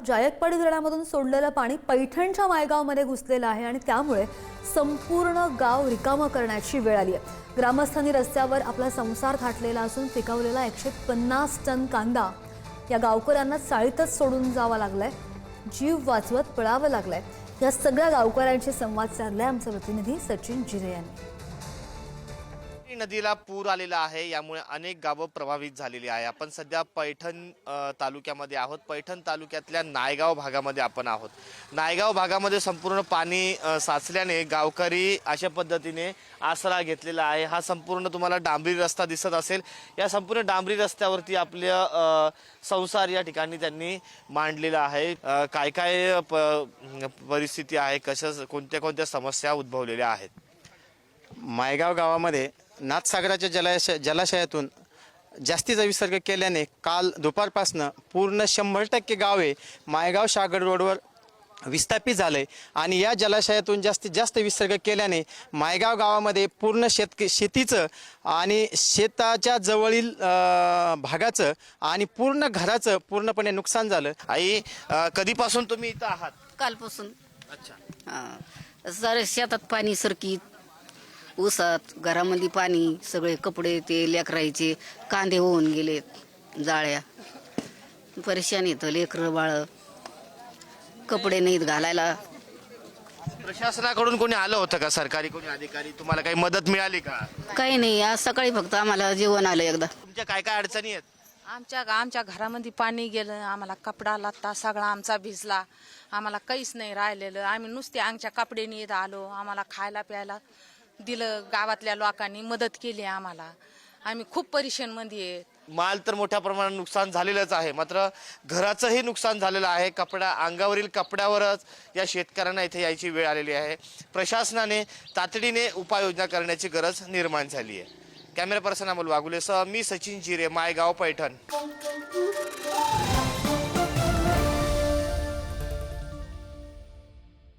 जायकवाडी धरणामधून सोडलेलं पाणी पैठणच्या मायगावमध्ये घुसलेलं आहे आणि त्यामुळे संपूर्ण गाव रिकामं करण्याची वेळ आली आहे। ग्रामस्थांनी रस्त्यावर आपला संसार थाटलेला असून पिकवलेला 150 टन कांदा या गावकऱ्यांना चाळीतच सोडून जावा लागलाय। जीव वाचवत पळावं लागलंय। या सगळ्या गावकऱ्यांशी संवाद साधलाय आमचे प्रतिनिधी सचिन जिरे यांनी। नदीला पूर आलेला आहे, यामुळे अनेक गावं प्रभावित झालेली आहे। आपण सध्या पैठण तालुक्यामध्ये आहोत। पैठण तालुक्यातल्या नायगाव भागामध्ये आपण आहोत। नायगाव भागामध्ये संपूर्ण पाणी साचल्याने गावकरी अशा पद्धतीने आसरा घेतलेला आहे। हा संपूर्ण तुम्हाला डांबरी रस्ता दिसत असेल। या संपूर्ण डांबरी रस्त्यावरती आपल्या संसार या ठिकाणी त्यांनी मांडलेला आहे। काय काय परिस्थिती आहे, कशा कोणत्या समस्या उद्भवलेल्या आहेत। मायगाव गावामध्ये नाथसागराच्या जलाशयातून जास्तीचा विसर्ग केल्याने काल दुपारपासनं पूर्ण 100% गावे मायगाव शागड रोडवर विस्थापित झाले आणि या जलाशयातून जास्तीत जास्त विसर्ग केल्याने मायगाव गावामध्ये पूर्ण शेतीचं आणि शेताच्या जवळील भागाचं आणि पूर्ण घराचं पूर्णपणे नुकसान झालं। आई, कधीपासून तुम्ही इथं आहात? कालपासून। अच्छा। सारे शेतात पाणी सरकीत, ऊसात घरामध्ये पाणी, सगळे कपडे ते लेकरायचे कांदे होऊन गेलेत, जाळ्या परेशान येतं। लेकरं बाळ कपडे नाहीत घालायला। प्रशासनाकडून कोणी आलं होतं का? सरकारी कोणी अधिकारी तुम्हाला काही मदत मिळाली का? काही नाही, आज सकाळी फक्त आम्हाला जेवण आलं एकदा। तुमच्या काय काय अडचणी आहेत? आमच्या घरामध्ये पाणी गेलं, आम्हाला कपडा लत्ता सगळा आमचा भिजला, आम्हाला काहीच नाही राहिलेलं। आम्ही नुसते आमच्या कपड्यानी इथं आलो, आम्हाला खायला प्यायला दिलं, गावातल्या लोकांनी मदत केली आम्हाला। आम्ही खूप परेशानमध्ये आहे। माल तर मोठ्या प्रमाणात नुकसान झालेलंच आहे, मात्र घराचंही नुकसान झालेलं आहे। अंगावरील कपड्यावरच या शेतकऱ्यांना इथे यायची वेळ आलेली आहे। प्रशासनाने तातडीने उपाययोजना करण्याची गरज निर्माण झाली आहे। कॅमेरा पर्सन अमोल वाघुलेसह मी सचिन जिरे, मायगाव, पैठण।